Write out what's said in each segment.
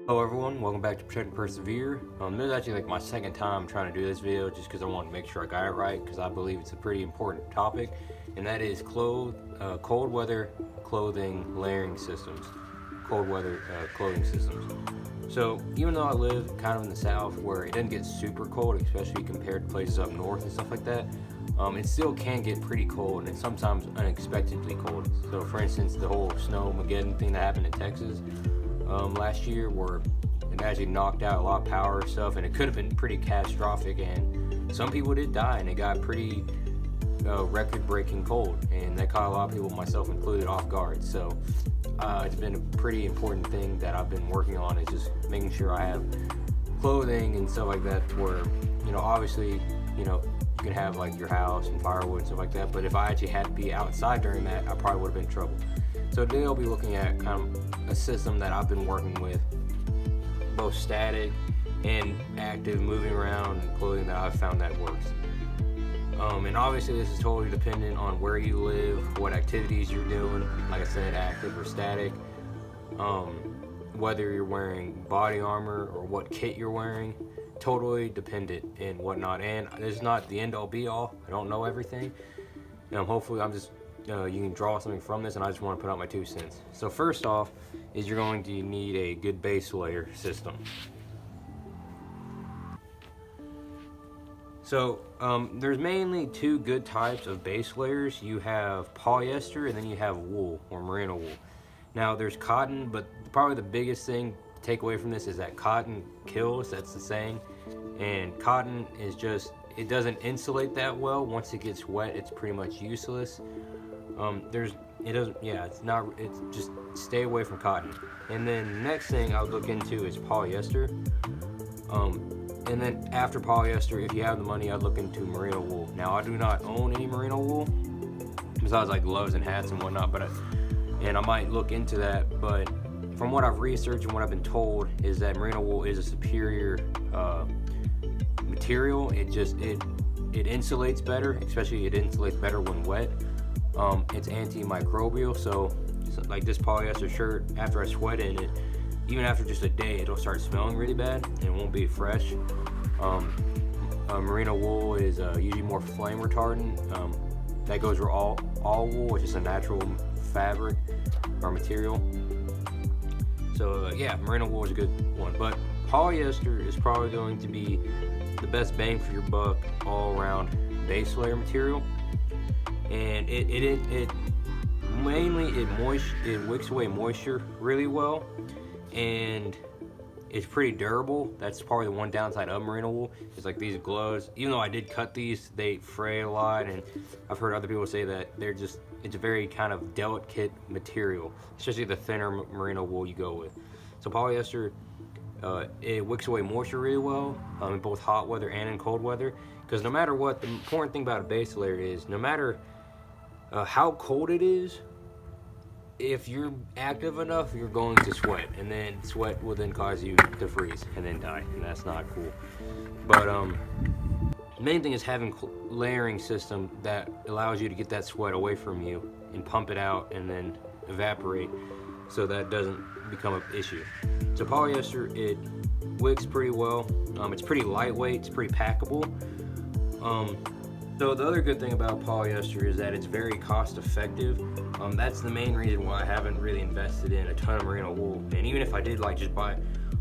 Hello everyone, welcome back to Protect and Persevere. This is actually like my second time trying to do this video just because I want to make sure I got it right because I believe it's a pretty important topic, and that is cold weather clothing layering systems. Cold weather clothing systems. So even though I live kind of in the south where it doesn't get super cold, especially compared to places up north and stuff like that, it still can get pretty cold and sometimes unexpectedly cold. So for instance, the whole snowmageddon thing that happened in Texas last year, where it actually knocked out a lot of power and stuff, and it could have been pretty catastrophic, and some people did die, and it got pretty record-breaking cold, and that caught a lot of people, myself included, off guard. So it's been a pretty important thing that I've been working on, is just making sure I have clothing and stuff like that to where, obviously, you can have like your house and firewood and stuff like that, but if I actually had to be outside during that, I probably would have been in trouble. So today I'll be looking at kind of a system that I've been working with, both static and active, moving around, and clothing that I've found that works. And obviously this is totally dependent on where you live, what activities you're doing, like I said, active or static, whether you're wearing body armor or what kit you're wearing, totally dependent and whatnot. And it's not the end all be all. I don't know everything. Hopefully I'm just you can draw something from this, and I just want to put out my 2 cents. So first off is you're going to need a good base layer system. So there's mainly 2 good types of base layers. You have polyester and then you have wool or merino wool. Now there's cotton, but probably the biggest thing to take away from this is that cotton kills, that's the saying, and cotton is just, it doesn't insulate that well. Once it gets wet, it's pretty much useless. It's just stay away from cotton. And then the next thing I would look into is polyester. And then after polyester, if you have the money, I'd look into merino wool. Now I do not own any merino wool, besides like gloves and hats and whatnot, and I might look into that, but from what I've researched and what I've been told is that merino wool is a superior material. It insulates better, especially it insulates better when wet. It's antimicrobial, so like this polyester shirt, after I sweat in it, even after just a day, it'll start smelling really bad and it won't be fresh. Merino wool is usually more flame retardant. That goes for all wool, which is a natural fabric or material. So merino wool is a good one, but polyester is probably going to be the best bang for your buck all around base layer material. And it wicks away moisture really well, and it's pretty durable. That's probably the one downside of merino wool, is like these gloves, even though I did cut these, they fray a lot, and I've heard other people say that it's a very kind of delicate material, especially the thinner merino wool you go with. So polyester, it wicks away moisture really well in both hot weather and in cold weather, because no matter what, the important thing about a base layer is no matter how cold it is, if you're active enough, you're going to sweat, and then sweat will then cause you to freeze and then die, and that's not cool. But the main thing is having layering system that allows you to get that sweat away from you and pump it out and then evaporate, so that doesn't become an issue. So polyester, it wicks pretty well. It's pretty lightweight, it's pretty packable. So the other good thing about polyester is that it's very cost effective. That's the main reason why I haven't really invested in a ton of merino wool. And even if I did like just buy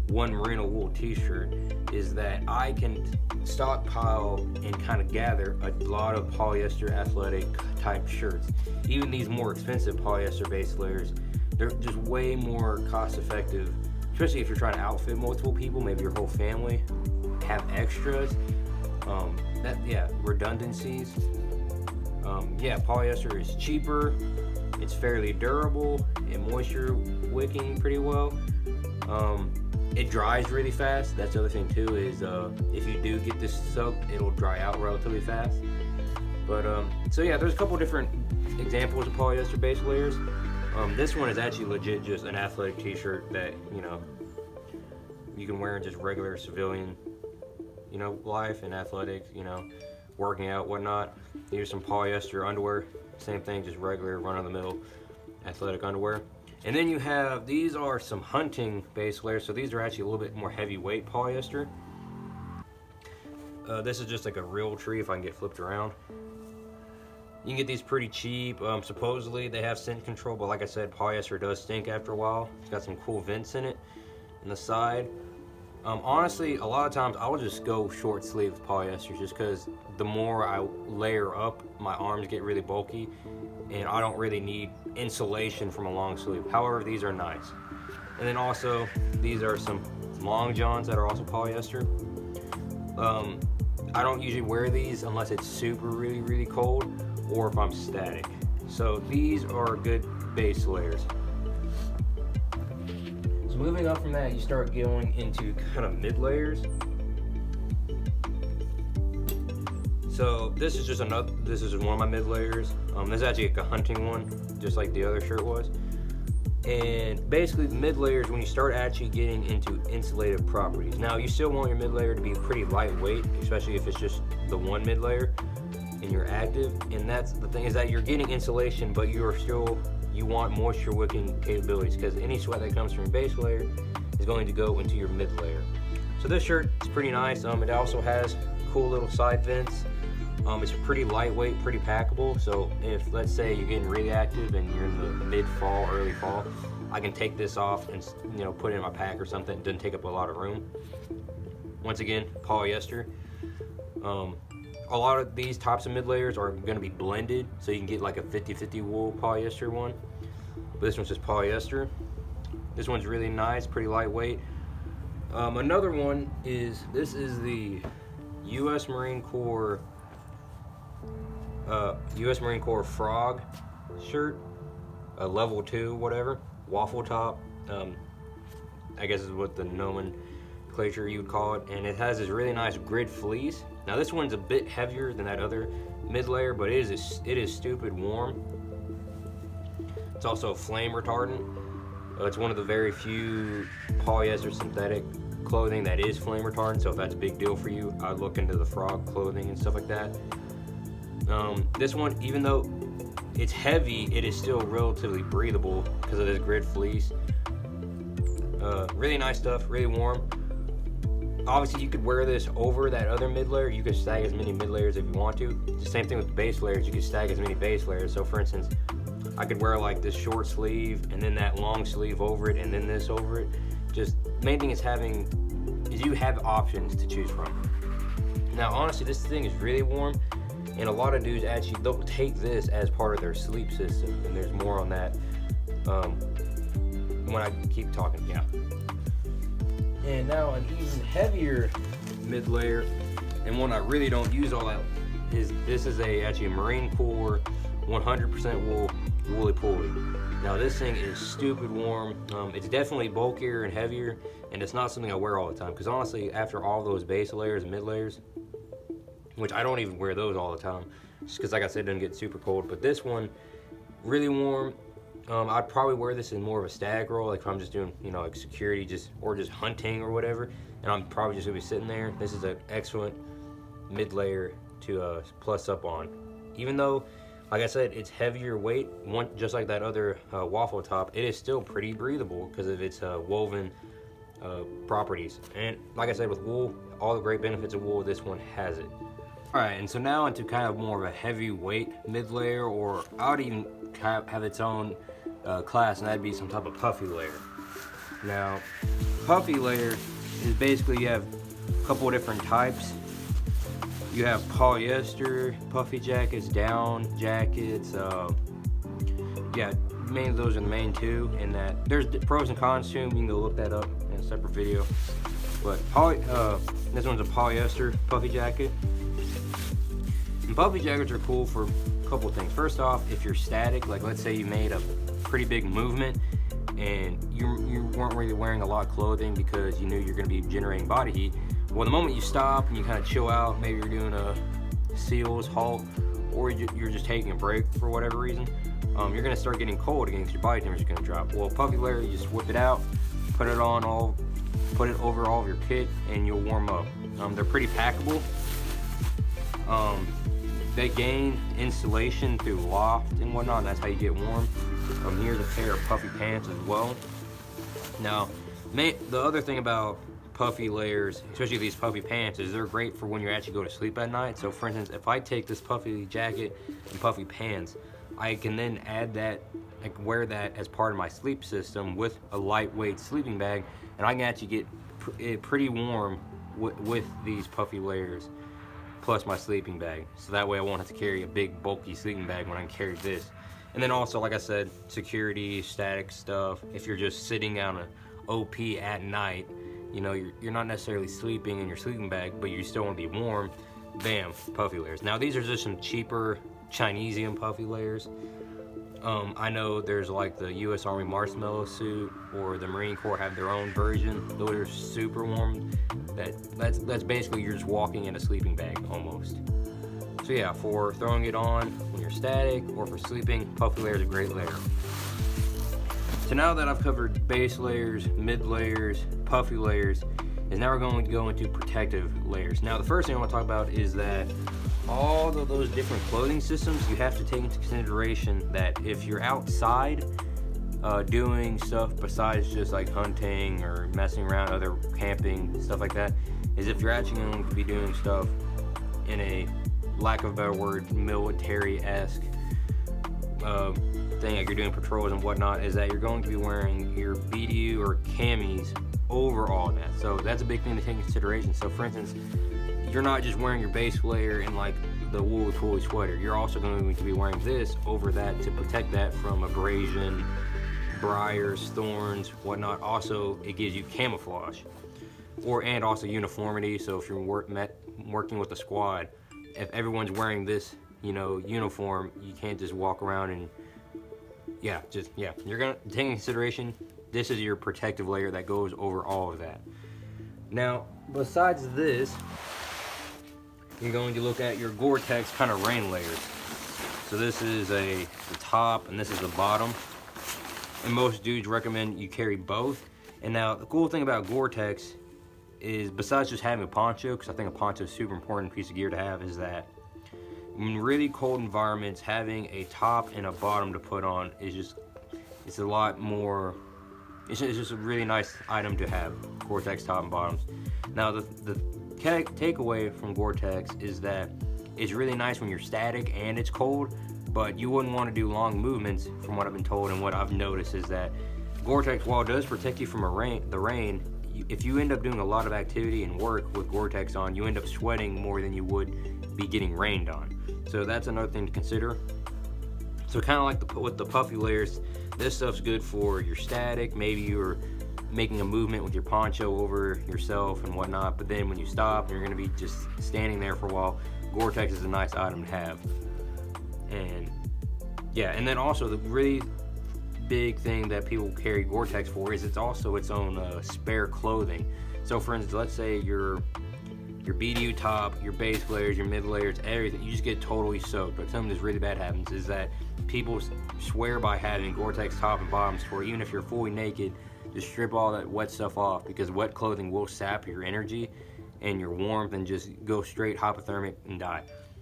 one merino wool t-shirt, is that I can stockpile and kind of gather a lot of polyester athletic type shirts. Even these more expensive polyester base layers, they're just way more cost effective, especially if you're trying to outfit multiple people, maybe your whole family, have extras. Redundancies. Polyester is cheaper, it's fairly durable, and moisture wicking pretty well. It dries really fast. That's the other thing too, is if you do get this soaked, it'll dry out relatively fast. But there's a couple different examples of polyester base layers. This one is actually legit just an athletic t-shirt that you can wear in just regular civilian life and athletics, working out, whatnot. Here's some polyester underwear, same thing, just regular run-of-the-mill athletic underwear. And then you have, these are some hunting base layers, so these are actually a little bit more heavyweight polyester. This is just like a real tree if I can get flipped around. You can get these pretty cheap. Supposedly they have scent control, but like I said, polyester does stink after a while. It's got some cool vents in it on the side. Honestly, a lot of times I will just go short sleeve with polyester just because the more I layer up, my arms get really bulky and I don't really need insulation from a long sleeve. However, these are nice. And then also, these are some long johns that are also polyester. I don't usually wear these unless it's super really cold or if I'm static. So these are good base layers. So moving up from that, you start going into kind of mid layers. So this is just one of my mid layers. This is actually like a hunting one, just like the other shirt was. And basically the mid layers, when you start actually getting into insulative properties. Now you still want your mid layer to be pretty lightweight, especially if it's just the one mid layer and you're active. And that's the thing, is that you're getting insulation, but you want moisture wicking capabilities, because any sweat that comes from your base layer is going to go into your mid layer. So this shirt is pretty nice. It also has cool little side vents. It's pretty lightweight, pretty packable. So if, let's say, you're getting really active and you're in the mid-fall, early fall, I can take this off and, you know, put it in my pack or something. It doesn't take up a lot of room. Once again, polyester. A lot of these tops and mid layers are going to be blended, so you can get like a 50-50 wool polyester one. But this one's just polyester. This one's really nice, pretty lightweight. Another one is, this is the U.S. Marine Corps Frog shirt, level 2, whatever, waffle top. I guess is what the nomenclature you would call it, and it has this really nice grid fleece. Now this one's a bit heavier than that other mid layer, but it is stupid warm. It's also a flame retardant. It's one of the very few polyester synthetic clothing that is flame retardant, so if that's a big deal for you, I'd look into the Frog clothing and stuff like that. This one, even though it's heavy, it is still relatively breathable because of this grid fleece. Really nice stuff, really warm. Obviously, you could wear this over that other mid layer. You could stag as many mid layers if you want to. The same thing with the base layers. You could stag as many base layers. So for instance, I could wear like this short sleeve and then that long sleeve over it and then this over it. Just main thing is you have options to choose from. Now honestly, this thing is really warm, and a lot of dudes actually, they'll take this as part of their sleep system, and there's more on that when I keep talking. Yeah. And now an even heavier mid layer, and one I really don't use all that, is this is actually a Marine Corps 100% wool woolly pulley. Now this thing is stupid warm. It's definitely bulkier and heavier, and it's not something I wear all the time, because honestly, after all those base layers and mid layers, which I don't even wear those all the time, just because like I said, it doesn't get super cold. But this one, really warm. I'd probably wear this in more of a stag role, like if I'm just doing, you know, like security, or just hunting or whatever, and I'm probably just gonna be sitting there. This is an excellent mid layer to plus up on. Even though, like I said, it's heavier weight, just like that other waffle top, it is still pretty breathable because of its woven properties. And like I said, with wool, all the great benefits of wool, this one has it. Alright, and so now into kind of more of a heavyweight mid layer, or I would even have its own class, and that'd be some type of puffy layer. Now, puffy layer is basically, you have a couple of different types. You have polyester puffy jackets, down jackets. Yeah, mainly those are the main two. And that there's pros and cons to them. You can go look that up in a separate video. But this one's a polyester puffy jacket. And puffy jackets are cool for a couple of things. First off, if you're static, like let's say you made a pretty big movement and you weren't really wearing a lot of clothing because you knew you're going to be generating body heat. Well, the moment you stop and you kind of chill out, maybe you're doing a SEALs halt, or you're just taking a break for whatever reason, you're going to start getting cold again because your body temperature is going to drop. Well, puffy layer, you just whip it out, put it over all of your kit, and you'll warm up. They're pretty packable. they gain insulation through loft and whatnot, and that's how you get warm. Here's a pair of puffy pants as well. Now, the other thing about puffy layers, especially these puffy pants, is they're great for when you actually go to sleep at night. So for instance, if I take this puffy jacket and puffy pants, I can then add that, I can wear that as part of my sleep system with a lightweight sleeping bag, and I can actually get pretty warm with these puffy layers plus my sleeping bag. So that way I won't have to carry a big bulky sleeping bag when I can carry this. And then also, like I said, security, static stuff. If you're just sitting on an OP at night, you know, you're not necessarily sleeping in your sleeping bag, but you still want to be warm, bam, puffy layers. Now these are just some cheaper Chinesian puffy layers. I know there's like the US Army marshmallow suit or the Marine Corps have their own version. Those are super warm. That's basically you're just walking in a sleeping bag almost. So yeah, for throwing it on when you're static or for sleeping, puffy layer is a great layer. So now that I've covered base layers, mid layers, puffy layers, is now we're going to go into protective layers. Now the first thing I want to talk about is that all of those different clothing systems, you have to take into consideration that if you're outside doing stuff besides just like hunting or messing around, other camping, stuff like that, is if you're actually going to be doing stuff in a, lack of a better word, military-esque thing, like you're doing patrols and whatnot, is that you're going to be wearing your BDU or camis over all that. So that's a big thing to take into consideration. So for instance, you're not just wearing your base layer in like the woolly sweater. You're also going to be wearing this over that to protect that from abrasion, briars, thorns, whatnot. Also, it gives you camouflage and also uniformity. So if you're working with a squad, if everyone's wearing this, you know, uniform, you can't just walk around and you're gonna take into consideration this is your protective layer that goes over all of that. Now, besides this, you're going to look at your Gore-Tex kind of rain layers. So this is the top and this is the bottom. And most dudes recommend you carry both. And now the cool thing about Gore-Tex is, besides just having a poncho, because I think a poncho is a super important piece of gear to have, is that in really cold environments, having a top and a bottom to put on is just, it's a lot more, it's just a really nice item to have, Gore-Tex top and bottoms. Now the takeaway from Gore-Tex is that it's really nice when you're static and it's cold, but you wouldn't want to do long movements. From what I've been told and what I've noticed is that Gore-Tex, while it does protect you from the rain, if you end up doing a lot of activity and work with Gore-Tex on, you end up sweating more than you would be getting rained on. So that's another thing to consider. So kind of like with the puffy layers, this stuff's good for your static. Maybe you're making a movement with your poncho over yourself and whatnot, but then when you stop, you're gonna be just standing there for a while. Gore-Tex is a nice item to have. And yeah, and then also the really big thing that people carry Gore-Tex for is it's also its own spare clothing. So for instance, let's say your BDU top, your base layers, your mid layers, everything, you just get totally soaked. But something that's really bad happens is that people swear by having Gore-Tex top and bottoms for, even if you're fully naked, just strip all that wet stuff off, because wet clothing will sap your energy and your warmth and just go straight hypothermic and die.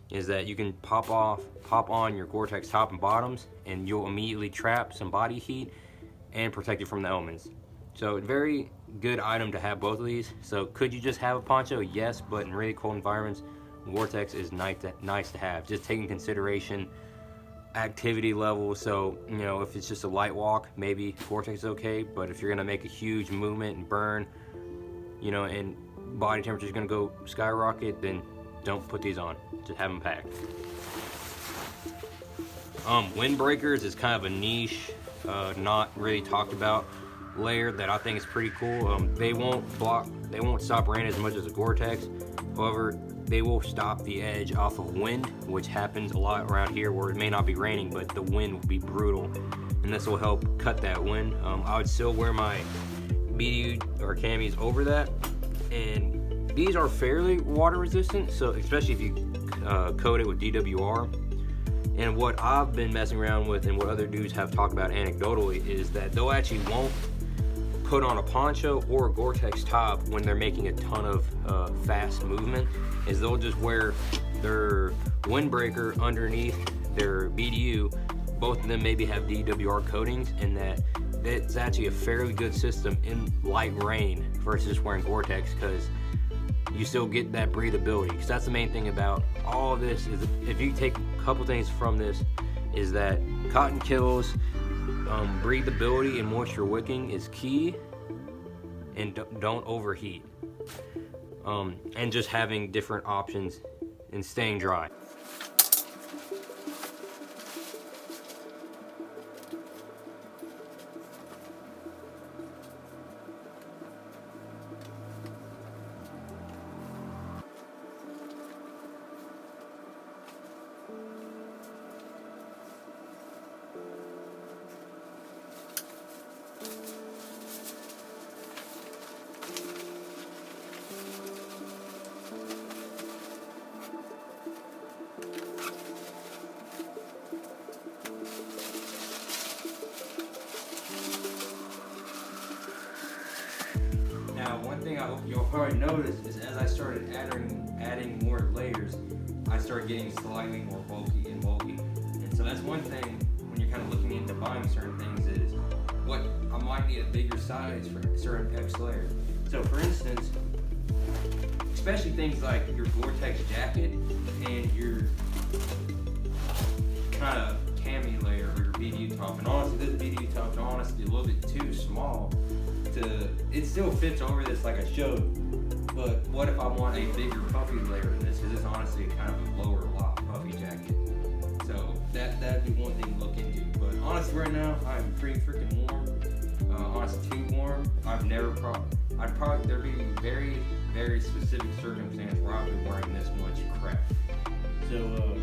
Is that you can pop on your Gore-Tex top and bottoms, and you'll immediately trap some body heat and protect you from the elements. So very good item to have both of these. So could you just have a poncho? Yes, but in really cold environments, Gore-Tex is nice to have. Just taking consideration activity level. So, you know, if it's just a light walk, maybe Gore-Tex is okay. But if you're gonna make a huge movement and burn, you know, and body temperature is gonna go skyrocket, then don't put these on. Just have them packed. Windbreakers is kind of a niche, not really talked about layer that I think is pretty cool. They won't stop rain as much as a Gore-Tex. However, they will stop the edge off of wind, which happens a lot around here where it may not be raining, but the wind will be brutal. And this will help cut that wind. I would still wear my BDU or camis over that. And these are fairly water resistant, so especially if you coat it with DWR. And what I've been messing around with and what other dudes have talked about anecdotally is that they'll actually won't put on a poncho or a Gore-Tex top when they're making a ton of fast movement, is they'll just wear their windbreaker underneath their BDU, both of them maybe have DWR coatings, and that it's actually a fairly good system in light rain versus wearing Gore-Tex, because you still get that breathability. Because that's the main thing about all of this, is if you take a couple things from this, is that cotton kills, breathability and moisture wicking is key, and don't overheat, and just having different options and staying dry. Now, one thing I hope you'll probably notice is as I started adding more layers, I started getting slightly more bulky and bulky. And so that's one thing when you're kind of looking into buying certain things, is what I might need a bigger size for certain X layers. So for instance, especially things like your Gore-Tex jacket and your kind of cami layer or your BDU top. And honestly, this BDU top is honestly a little bit too small. It still fits over this like I showed, but what if I want a bigger puffy layer than this? Because it's honestly kind of a lower lot puffy jacket. So that'd be one thing to look into. But honestly, right now I'm pretty freaking warm. Honestly, too warm. There'd be very, very specific circumstance where I'd be wearing this much crap. So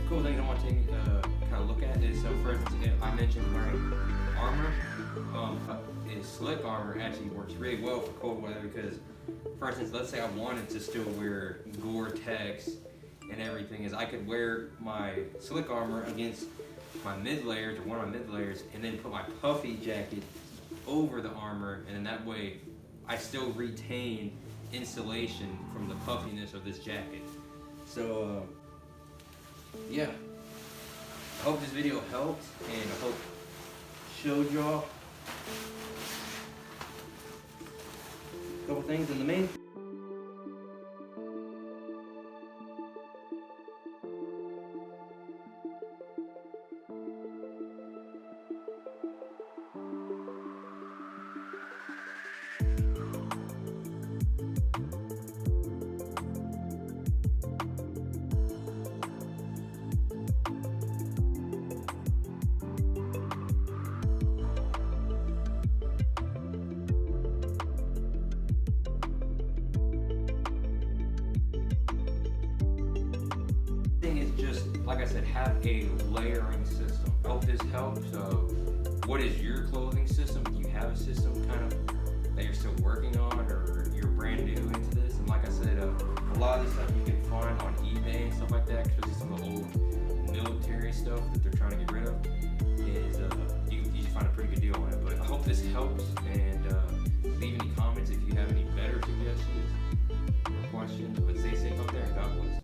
cool things I want to kind of look at is, so for instance, I mentioned wearing armor. Slick armor actually works really well for cold weather, because for instance, let's say I wanted to still wear Gore-Tex and everything, is I could wear my slick armor against my mid layers, or one of my mid layers, and then put my puffy jacket over the armor, and then that way I still retain insulation from the puffiness of this jacket. So yeah, I hope this video helped, and I hope showed y'all a couple things in the main. Like I said, have a layering system. I hope this helps. So what is your clothing system? Do you have a system kind of that you're still working on, or you're brand new into this? And like I said, a lot of this stuff you can find on eBay and stuff like that, especially some of the old military stuff that they're trying to get rid of, is you can find a pretty good deal on it. But I hope this helps, and leave any comments if you have any better suggestions or questions. But stay safe out there, and God bless.